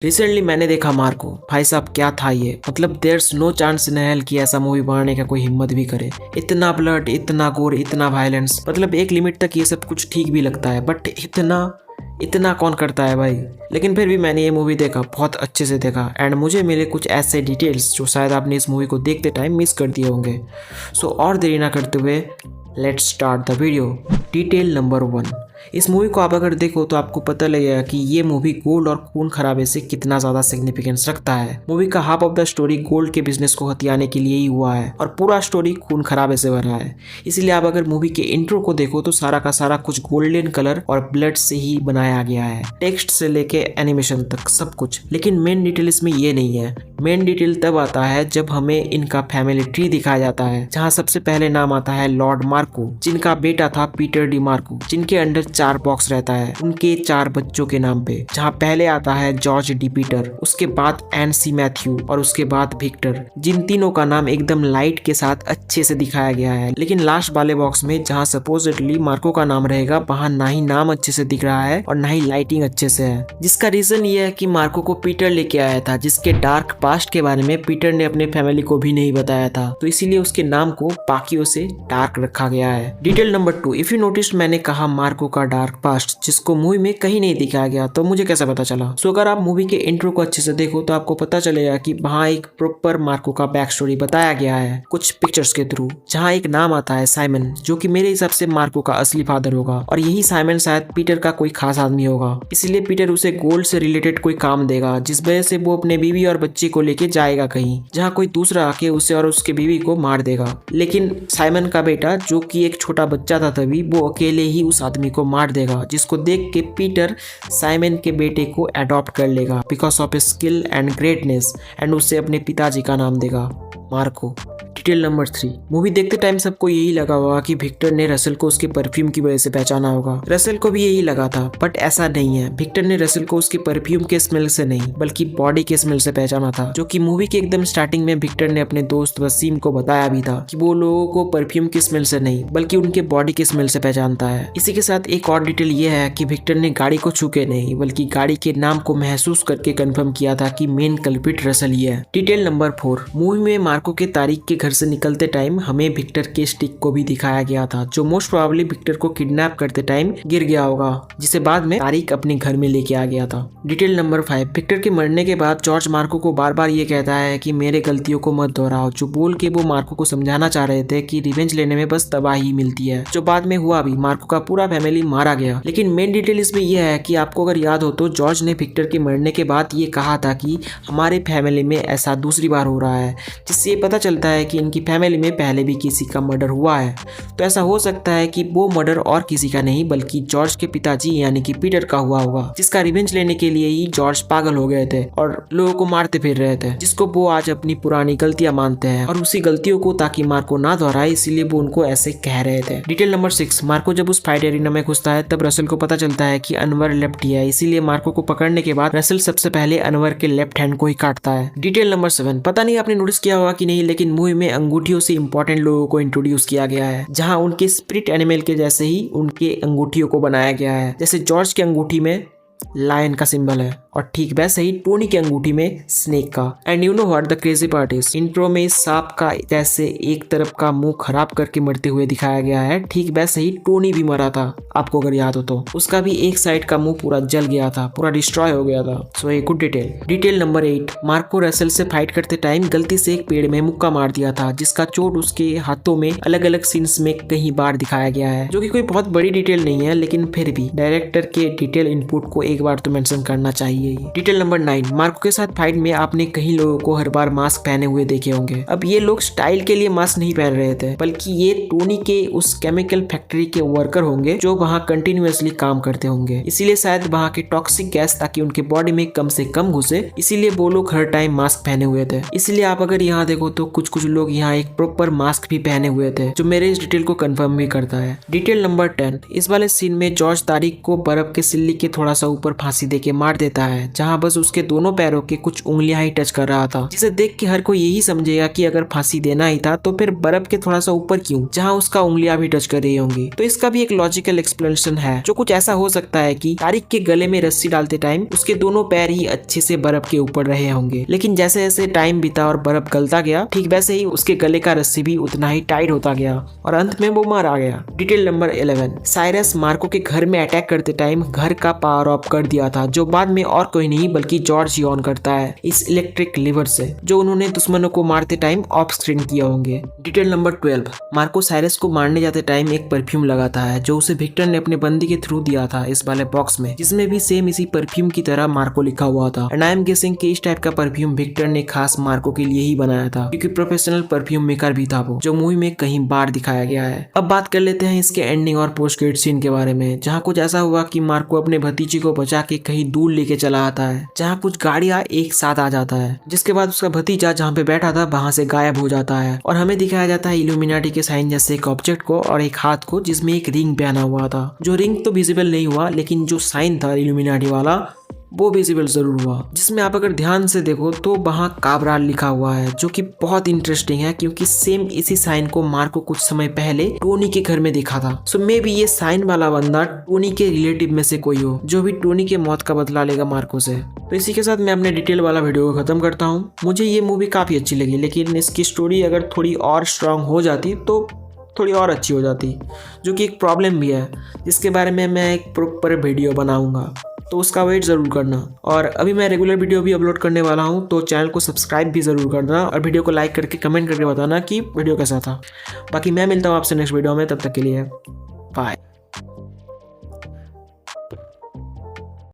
Recently मैंने देखा Marco. भाई साहब क्या था ये, मतलब there's no chance in hell कि ऐसा मूवी बनाने का कोई हिम्मत भी करे। इतना ब्लड, इतना गोर, इतना वायलेंस, मतलब एक लिमिट तक ये सब कुछ ठीक भी लगता है, बट इतना इतना कौन करता है भाई। लेकिन फिर भी मैंने ये मूवी देखा, बहुत अच्छे से देखा, एंड मुझे मिले कुछ ऐसे डिटेल्स जो शायद आपने इस मूवी को देखते टाइम मिस कर दिए होंगे। सो और देरी ना करते हुए let's start the video. Detail number 1, इस मूवी को आप अगर देखो तो आपको पता लगेगा कि ये मूवी गोल्ड और खून खराबे से कितना ज्यादा सिग्निफिकेंस रखता है। मूवी का half of the story gold के बिजनेस को हथियाने के लिए ही हुआ है और पूरा स्टोरी खून खराबे से भरा है। इसलिए आप अगर मूवी के इंट्रो को देखो तो सारा का सारा कुछ गोल्डन कलर और ब्लड से ही बनाया गया है, टेक्स्ट से लेके एनिमेशन तक सब कुछ। लेकिन मेन डिटेल इसमें ये नहीं है। मेन डिटेल तब आता है जब हमें इनका फैमिली ट्री दिखाया जाता है, जहाँ सबसे पहले नाम आता है लॉर्ड मार्को, जिनका बेटा था पीटर डी मार्को, जिनके अंडर 4 बॉक्स रहता है उनके 4 बच्चों के नाम पे। जहाँ पहले आता है जॉर्ज डी पीटर, उसके बाद एन सी मैथ्यू और उसके बाद विक्टर, जिन तीनों का नाम एकदम लाइट के साथ अच्छे से दिखाया गया है। लेकिन लास्ट वाले बॉक्स में जहाँ सपोजिटली मार्को का नाम रहेगा, वहाँ ना ही नाम अच्छे से दिख रहा है और ना ही लाइटिंग अच्छे से है, जिसका रीजन ये है कि मार्को को पीटर लेके आया था, जिसके डार्क पास्ट के बारे में पीटर ने अपने फैमिली को भी नहीं बताया था, तो इसीलिए उसके नाम को बाकियों से डार्क रखा गया है। Detail number 2, if you notice मैंने कहा मार्को का डार्क पास्ट, जिसको मूवी में कहीं नहीं दिखाया गया, तो मुझे कैसे पता चला? सो अगर आप मूवी के इंट्रो को अच्छे से देखो तो आपको पता चलेगा कि वहाँ एक प्रॉपर मार्को का बैक स्टोरी बताया गया है कुछ पिक्चर्स के थ्रू, जहाँ एक नाम आता है साइमन, जो कि मेरे हिसाब से मार्को का असली फादर होगा, और यही साइमन शायद पीटर का कोई खास आदमी होगा। इसलिए पीटर उसे गोल्ड से रिलेटेड कोई काम देगा, जिस वजह से वो अपने बीवी और बच्चे को लेके जाएगा कहीं, जहाँ कोई दूसरा आके उसे और उसके बीवी को मार देगा। लेकिन साइमन का बेटा, जो कि एक छोटा बच्चा था तभी, वो अकेले ही उस आदमी को मार देगा, जिसको देख के पीटर साइमन के बेटे को अडॉप्ट कर लेगा because of skill and greatness, and उसे अपने पिताजी का नाम देगा मार्को। डिटेल नंबर 3, मूवी देखते टाइम सबको यही लगा होगा कि विक्टर ने रसेल को उसके परफ्यूम की वजह से पहचाना होगा। रसेल को भी यही लगा था, बट ऐसा नहीं है। विक्टर ने रसेल को उसके परफ्यूम के स्मेल से नहीं बल्कि बॉडी के स्मेल से पहचाना था, जो कि मूवी के एकदम स्टार्टिंग में विक्टर ने अपने दोस्त वसीम को बताया भी था कि वो लोगों को परफ्यूम के स्मेल से नहीं बल्कि उनके बॉडी के स्मेल से पहचानता है। इसी के साथ एक और डिटेल ये है कि विक्टर ने गाड़ी को छू के नहीं बल्कि गाड़ी के नाम को महसूस करके कंफर्म किया था कि मेन कल्प्रिट रसेल ही है। डिटेल नंबर 4, मूवी में मार्को के तारीख के घर से निकलते टाइम हमें विक्टर के स्टिक को भी दिखाया गया था, जो मोस्ट प्रोबेबली विक्टर को किडनैप करते टाइम गिर गया होगा, जिसे बाद में तारिक अपने घर में लेके आ गया था। डिटेल नंबर 5, विक्टर के मरने के बाद जॉर्ज मार्को को बार बार ये कहता है कि मेरे गलतियों को मत दोहराओ, जो बोल के वो मार्को को समझाना चाह रहे थे कि रिवेंज लेने में बस तबाही मिलती है, जो बाद में हुआ भी। मार्को का पूरा फैमिली मारा गया। लेकिन मेन डिटेल इसमें यह है कि आपको अगर याद हो तो जॉर्ज ने विक्टर के मरने के बाद ये कहा था कि हमारे फैमिली में ऐसा दूसरी बार हो रहा है, जिससे ये पता चलता है कि इनकी फैमिली में पहले भी किसी का मर्डर हुआ है। तो ऐसा हो सकता है कि वो मर्डर और किसी का नहीं बल्कि जॉर्ज के पिताजी यानी कि पीटर का हुआ होगा, जिसका रिवेंज लेने के लिए ही जॉर्ज पागल हो गए थे और लोगों को मारते फिर रहे थे, जिसको वो आज अपनी पुरानी गलतियां मानते हैं और उसी गलतियों को ताकि मार्को ना दोहराए इसीलिए वो उनको ऐसे कह रहे थे। डिटेल नंबर 6, मार्को जब उस फाइट एरिना में घुसता है तब रसेल को पता चलता है कि अनवर लेफ्टी है, इसीलिए मार्को को पकड़ने के बाद रसेल सबसे पहले अनवर के लेफ्ट हैंड को ही काटता है। डिटेल नंबर 7, पता नहीं आपने नोटिस किया होगा कि नहीं, लेकिन मूवी में अंगूठियों से इंपॉर्टेंट लोगों को इंट्रोड्यूस किया गया है, जहां उनके स्पिरिट एनिमल के जैसे ही उनके अंगूठियों को बनाया गया है। जैसे जॉर्ज की अंगूठी में लायन का सिंबल है और ठीक वैसे ही टोनी की अंगूठी में स्नेक का। And you know what the crazy part is, intro में सांप का जैसे एक तरफ का मुंह खराब करके मरते हुए दिखाया गया है, ठीक वैसे ही टोनी भी मरा था। आपको अगर याद हो तो उसका भी एक साइड का मुंह पूरा जल गया था, पूरा डिस्ट्रॉय हो गया था। सो ये good detail. Detail number 8, Marco Russell से फाइट करते टाइम गलती से एक पेड़ में मुक्का मार दिया था, जिसका चोट उसके हाथों में अलग अलग सीन्स में कई बार दिखाया गया है, जो कि कोई बहुत बड़ी डिटेल नहीं है, लेकिन फिर भी डायरेक्टर के डिटेल इनपुट को एक बार तो मेंशन करना चाहिए। डिटेल नंबर 9, मार्को के साथ फाइट में आपने कई लोगों को हर बार मास्क पहने हुए देखे होंगे। अब ये लोग स्टाइल के लिए मास्क नहीं पहन रहे थे, बल्कि ये टोनी के उस केमिकल फैक्ट्री के वर्कर होंगे जो वहाँ कंटिन्यूअसली काम करते होंगे, इसीलिए शायद वहाँ के टॉक्सिक गैस ताकि उनके बॉडी में कम से कम घुसे, इसीलिए वो लोग हर टाइम मास्क पहने हुए थे। इसलिए आप अगर यहाँ देखो तो कुछ कुछ लोग यहाँ एक प्रॉपर मास्क भी पहने हुए थे, जो मेरे इस डिटेल को कंफर्म भी करता है। डिटेल नंबर 10, इस वाले सीन में जॉर्ज तारिक को बर्फ के सिल्ली के थोड़ा सा ऊपर फांसी देके मार देता है, है, जहाँ बस उसके दोनों पैरों के कुछ उंगलियां ही टच कर रहा था, जिसे देख के हर कोई यही समझेगा कि अगर फांसी देना ही था तो फिर बर्फ के थोड़ा सा ऊपर क्यों, जहाँ उसका उंगलियां भी टच कर रही होंगी। तो इसका भी एक लॉजिकल एक्सप्लेनेशन है, जो कुछ ऐसा हो सकता है कि तारिक के गले में रस्सी डालते टाइम उसके दोनों पैर ही अच्छे से बर्फ के ऊपर रहे होंगे, लेकिन जैसे जैसे टाइम बीता और बर्फ गलता गया, ठीक वैसे ही उसके गले का रस्सी भी उतना ही टाइट होता गया और अंत में वो मर आ गया। डिटेल नंबर 11, साइरस मार्को के घर में अटैक करते टाइम घर का पावर ऑफ कर दिया था, जो बाद में और कोई नहीं बल्कि जॉर्ज ऑन करता है इस इलेक्ट्रिक लीवर से, जो उन्होंने दुश्मनों को मारते टाइम ऑफ स्क्रीन किया होंगे। डिटेल नंबर 12, मार्को साइरस को मारने जाते टाइम एक परफ्यूम लगाता है, जो उसे विक्टर ने अपने बंदी के थ्रू दिया था इस वाले बॉक्स में, जिसमें भी सेम इसी परफ्यूम की तरह मार्को लिखा हुआ था। एंड आई एम गेसिंग कि इस टाइप का परफ्यूम विक्टर ने खास मार्को के लिए ही बनाया था, क्योंकि प्रोफेशनल परफ्यूम मेकर भी था वो, जो मूवी में कहीं बार दिखाया गया है। अब बात कर लेते हैं इसके एंडिंग और पोस्ट क्रेडिट सीन के बारे में, जहाँ कुछ ऐसा हुआ कि मार्को अपने भतीजे को बचा के कहीं दूर लेके चला आता है, जहाँ कुछ गाड़ियां एक साथ आ जाता है, जिसके बाद उसका भतीजा जहाँ पे बैठा था वहां से गायब हो जाता है और हमें दिखाया जाता है इल्यूमिनाटी के साइन जैसे एक ऑब्जेक्ट को और एक हाथ को, जिसमें एक रिंग पहना हुआ था। जो रिंग तो विजिबल नहीं हुआ, लेकिन जो साइन था इल्यूमिनाटी वाला वो विजिबल जरूर हुआ, जिसमें आप अगर ध्यान से देखो तो वहाँ काब्राल लिखा हुआ है, जो कि बहुत इंटरेस्टिंग है, क्योंकि सेम इसी साइन को मार्को कुछ समय पहले टोनी के घर में देखा था। सो मे बी ये साइन वाला बंदा टोनी के रिलेटिव में से कोई हो, जो भी टोनी के मौत का बदला लेगा मार्को से। तो इसी के साथ मैं अपने डिटेल वाला वीडियो को खत्म करता हूँ। मुझे ये मूवी काफी अच्छी लगी, लेकिन इसकी स्टोरी अगर थोड़ी और स्ट्रांग हो जाती तो थोड़ी और अच्छी हो जाती, जो कि एक प्रॉब्लम भी है, जिसके बारे में मैं एक प्रॉपर वीडियो बनाऊंगा, तो उसका वेट ज़रूर करना। और अभी मैं रेगुलर वीडियो भी अपलोड करने वाला हूँ, तो चैनल को सब्सक्राइब भी ज़रूर करना और वीडियो को लाइक करके कमेंट करके बताना कि वीडियो कैसा था। बाकी मैं मिलता हूँ आपसे नेक्स्ट वीडियो में, तब तक के लिए बाय।